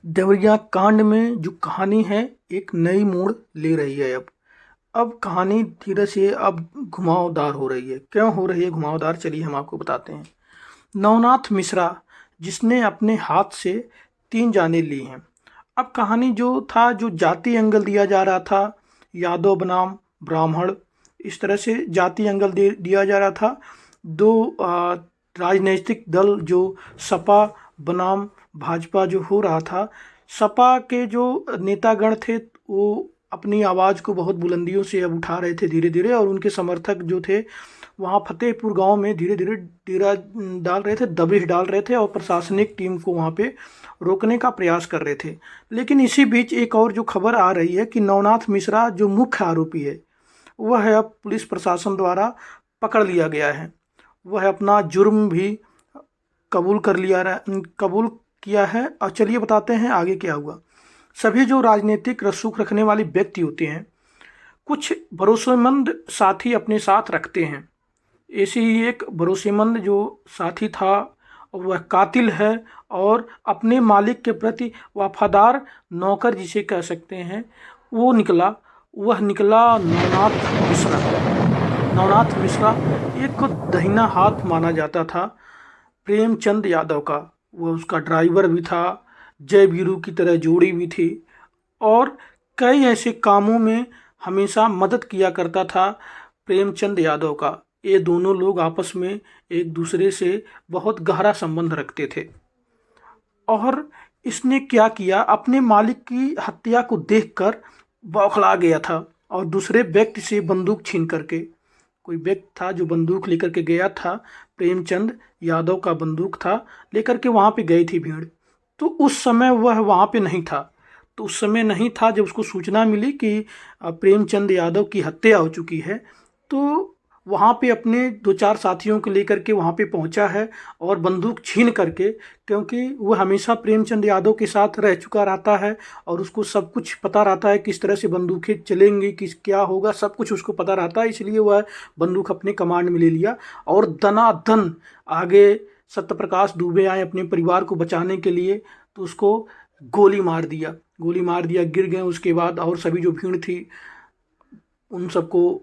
देवरिया कांड में जो कहानी है एक नई मोड़ ले रही है। अब कहानी धीरे से अब घुमावदार हो रही है। क्यों हो रही है घुमावदार, चलिए हम आपको बताते हैं। नवनाथ मिश्रा जिसने अपने हाथ से 3 जानें ली हैं। अब कहानी जो था, जो जाति एंगल दिया जा रहा था, यादव बनाम ब्राह्मण, इस तरह से जाति एंगल दिया जा रहा था। दो राजनीतिक दल जो सपा बनाम भाजपा जो हो रहा था, सपा के जो नेतागण थे वो अपनी आवाज़ को बहुत बुलंदियों से अब उठा रहे थे धीरे धीरे, और उनके समर्थक जो थे वहाँ फतेहपुर गांव में धीरे धीरे डेरा डाल रहे थे, दबिश डाल रहे थे और प्रशासनिक टीम को वहाँ पे रोकने का प्रयास कर रहे थे। लेकिन इसी बीच एक और जो खबर आ रही है कि नवनाथ मिश्रा जो मुख्य आरोपी है वह है अब पुलिस प्रशासन द्वारा पकड़ लिया गया है। वह अपना जुर्म भी कबूल किया है। और चलिए बताते हैं आगे क्या हुआ। सभी जो राजनीतिक रसूख रखने वाले व्यक्ति होते हैं, कुछ भरोसेमंद साथी अपने साथ रखते हैं। ऐसे ही एक भरोसेमंद जो साथी था वह कातिल है और अपने मालिक के प्रति वफादार नौकर जिसे कह सकते हैं वह निकला नवनाथ मिश्रा। नवनाथ मिश्रा एक दाहिना हाथ माना जाता था प्रेमचंद यादव का। वह उसका ड्राइवर भी था, जय वीरू की तरह जोड़ी भी थी और कई ऐसे कामों में हमेशा मदद किया करता था प्रेमचंद यादव का। ये दोनों लोग आपस में एक दूसरे से बहुत गहरा संबंध रखते थे। और इसने क्या किया, अपने मालिक की हत्या को देखकर बौखला गया था और दूसरे व्यक्ति से बंदूक छीन करके, कोई व्यक्ति था जो बंदूक लेकर के गया था, प्रेमचंद यादव का बंदूक था, लेकर के वहाँ पे गई थी भीड़। तो उस समय वह वहाँ पे नहीं था। तो उस समय नहीं था जब उसको सूचना मिली कि प्रेमचंद यादव की हत्या हो चुकी है, तो वहाँ पे अपने 2-4 साथियों को लेकर के वहाँ पे पहुँचा है और बंदूक छीन करके, क्योंकि वह हमेशा प्रेमचंद यादव के साथ रह चुका रहता है और उसको सब कुछ पता रहता है, किस तरह से बंदूकें चलेंगी, किस क्या होगा, सब कुछ उसको पता रहता है। इसलिए वह बंदूक अपने कमांड में ले लिया और दनादन आगे सत्यप्रकाश दुबे आए अपने परिवार को बचाने के लिए, तो उसको गोली मार दिया, गिर गए। उसके बाद और सभी जो भीड़ थी उन सबको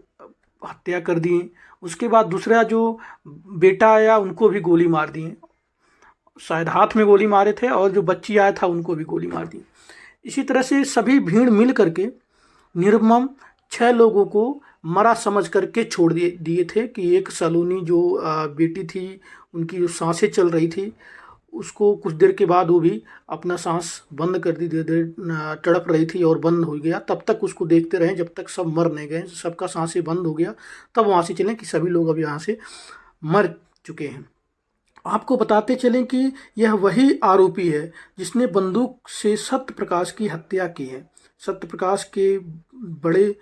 हत्या कर दिए। उसके बाद दूसरा जो बेटा आया उनको भी गोली मार दिए, शायद हाथ में गोली मारे थे, और जो बच्ची आया था उनको भी गोली मार दी। इसी तरह से सभी भीड़ मिल करके निर्मम 6 लोगों को मरा समझ करके छोड़ दिए थे। कि एक सलोनी जो बेटी थी, उनकी जो सांसें चल रही थी, उसको कुछ देर के बाद वो भी अपना सांस बंद कर दी, धीरे धीरे तड़प रही थी और बंद हो गया। तब तक उसको देखते रहे जब तक सब मर नहीं गए, सबका सांसें बंद हो गया, तब वहाँ से चलें कि सभी लोग अब यहाँ से मर चुके हैं। आपको बताते चलें कि यह वही आरोपी है जिसने बंदूक से सत्यप्रकाश की हत्या की है। सत्यप्रकाश के बड़े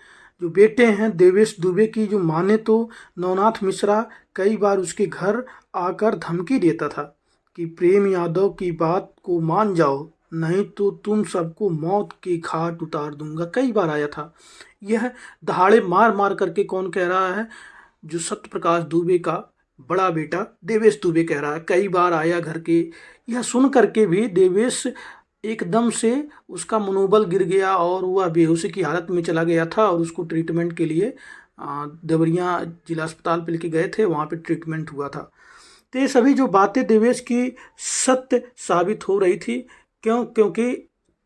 जो बेटे हैं देवेश दुबे की जो माने तो नवनाथ मिश्रा कई बार उसके घर आकर धमकी देता था कि प्रेम यादव की बात को मान जाओ, नहीं तो तुम सबको मौत के घाट उतार दूंगा। कई बार आया था। यह दहाड़े मार मार करके कौन कह रहा है, जो सत्यप्रकाश दुबे का बड़ा बेटा देवेश दुबे कह रहा है। कई बार आया घर के। यह सुन करके भी देवेश एकदम से उसका मनोबल गिर गया और वह बेहोशी की हालत में चला गया था और उसको ट्रीटमेंट के लिए देवरिया जिला अस्पताल पे लेके गए थे, वहाँ पे ट्रीटमेंट हुआ था। तो ये सभी जो बातें देवेश की सत्य साबित हो रही थी। क्योंकि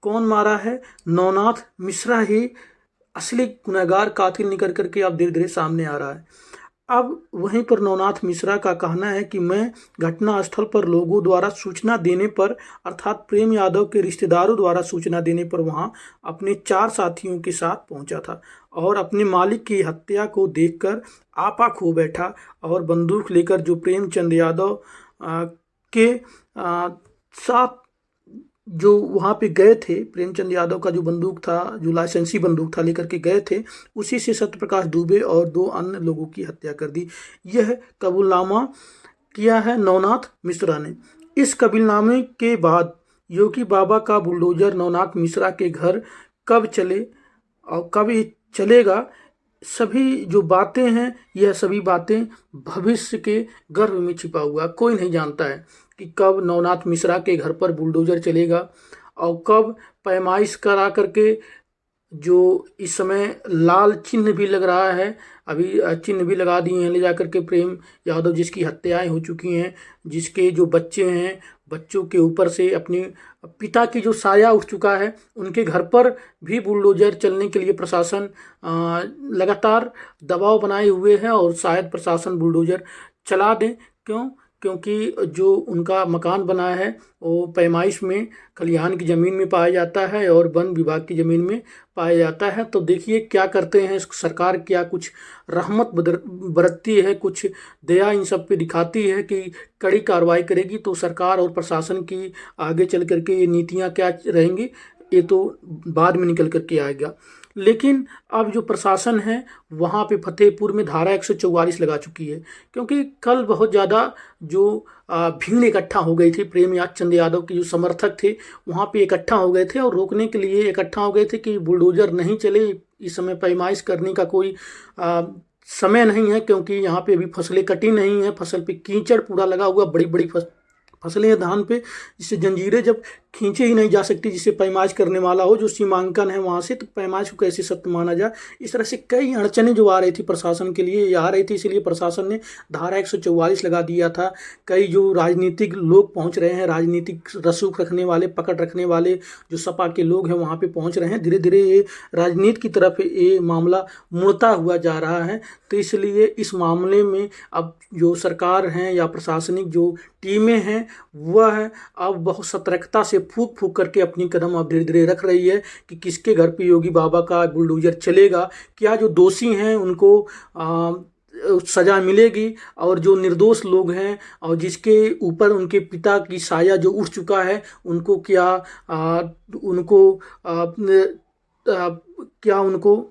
कौन मारा है, नवनाथ मिश्रा ही असली गुनहगार कातिल निकल करके अब धीरे धीरे सामने आ रहा है। अब वहीं पर नवनाथ मिश्रा का कहना है कि मैं घटना स्थल पर लोगों द्वारा सूचना देने पर, अर्थात प्रेम यादव के रिश्तेदारों द्वारा सूचना देने पर वहां अपने 4 साथियों के साथ पहुंचा था और अपने मालिक की हत्या को देखकर आपा खो बैठा और बंदूक लेकर जो प्रेमचंद यादव के साथ जो वहाँ पे गए थे, प्रेमचंद यादव का जो बंदूक था, जो लाइसेंसी बंदूक था, लेकर के गए थे, उसी से सत्यप्रकाश दुबे और 2 अन्य लोगों की हत्या कर दी। यह कबूलनामा किया है नवनाथ मिश्रा ने। इस कबीलनामे के बाद योगी बाबा का बुलडोजर नवनाथ मिश्रा के घर कब चले और कब चलेगा, सभी जो बातें हैं, यह सभी बातें भविष्य के गर्भ में छिपा हुआ, कोई नहीं जानता है कि कब नवनाथ मिश्रा के घर पर बुलडोजर चलेगा और कब पैमाइश करा करके जो इस समय लाल चिन्ह भी लग रहा है, अभी चिन्ह भी लगा दिए हैं ले जाकर के प्रेम यादव जिसकी हत्याएं हो चुकी हैं, जिसके जो बच्चे हैं, बच्चों के ऊपर से अपने पिता की जो साया उठ चुका है, उनके घर पर भी बुलडोजर चलने के लिए प्रशासन लगातार दबाव बनाए हुए है और शायद प्रशासन बुलडोजर चला दें। क्यों? क्योंकि जो उनका मकान बना है वो पैमाइश में खलिहान की ज़मीन में पाया जाता है और वन विभाग की ज़मीन में पाया जाता है। तो देखिए क्या करते हैं सरकार, क्या कुछ रहमत बरतती है, कुछ दया इन सब पे दिखाती है कि कड़ी कार्रवाई करेगी। तो सरकार और प्रशासन की आगे चल करके ये नीतियाँ क्या रहेंगी, ये तो बाद में निकल करके आएगा। लेकिन अब जो प्रशासन है वहाँ पे फतेहपुर में धारा 144 लगा चुकी है, क्योंकि कल बहुत ज़्यादा जो भीड़ इकट्ठा हो गई थी, प्रेम चंद यादव के जो समर्थक थे वहाँ पे इकट्ठा हो गए थे और रोकने के लिए इकट्ठा हो गए थे कि बुलडोजर नहीं चले, इस समय पैमाइश करने का कोई समय नहीं है, क्योंकि यहाँ पे अभी फसलें कटी नहीं है, फसल पे कीचड़ पूरा लगा हुआ, बड़ी बड़ी फसलें हैं धान पे, जिससे जंजीरें जब खींचे ही नहीं जा सकती, जिससे पैमाइश करने वाला हो जो सीमांकन है वहाँ से, तो पैमाइश को कैसे सत्य माना जाए। इस तरह से कई अड़चनें जो आ रही थी प्रशासन के लिए आ रही थी, इसलिए प्रशासन ने धारा 144 लगा दिया था। कई जो राजनीतिक लोग पहुँच रहे हैं, राजनीतिक रसूख रखने वाले, पकड़ रखने वाले जो सपा के लोग हैं वहाँ पे पहुँच रहे हैं। धीरे धीरे ये राजनीति की तरफ ये मामला मुड़ता हुआ जा रहा है। तो इसलिए इस मामले में अब जो सरकार हैं या प्रशासनिक जो टीमें हैं वह अब बहुत सतर्कता से फूंक फूंक करके अपनी कदम अब धीरे धीरे रख रही है कि किसके घर पे योगी बाबा का बुलडोजर चलेगा, क्या जो दोषी हैं उनको सजा मिलेगी और जो निर्दोष लोग हैं और जिसके ऊपर उनके पिता की साया जो उठ चुका है उनको क्या उनको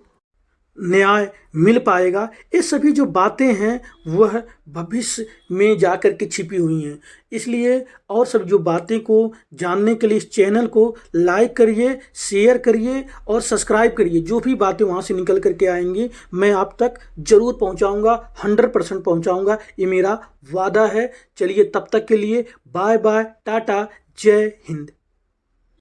न्याय मिल पाएगा। ये सभी जो बातें हैं वह भविष्य में जाकर के छिपी हुई हैं। इसलिए और सब जो बातें को जानने के लिए इस चैनल को लाइक करिए, शेयर करिए और सब्सक्राइब करिए। जो भी बातें वहाँ से निकल करके आएंगी मैं आप तक ज़रूर पहुँचाऊँगा, 100% पहुँचाऊँगा, ये मेरा वादा है। चलिए तब तक के लिए बाय बाय, टाटा, जय हिंद।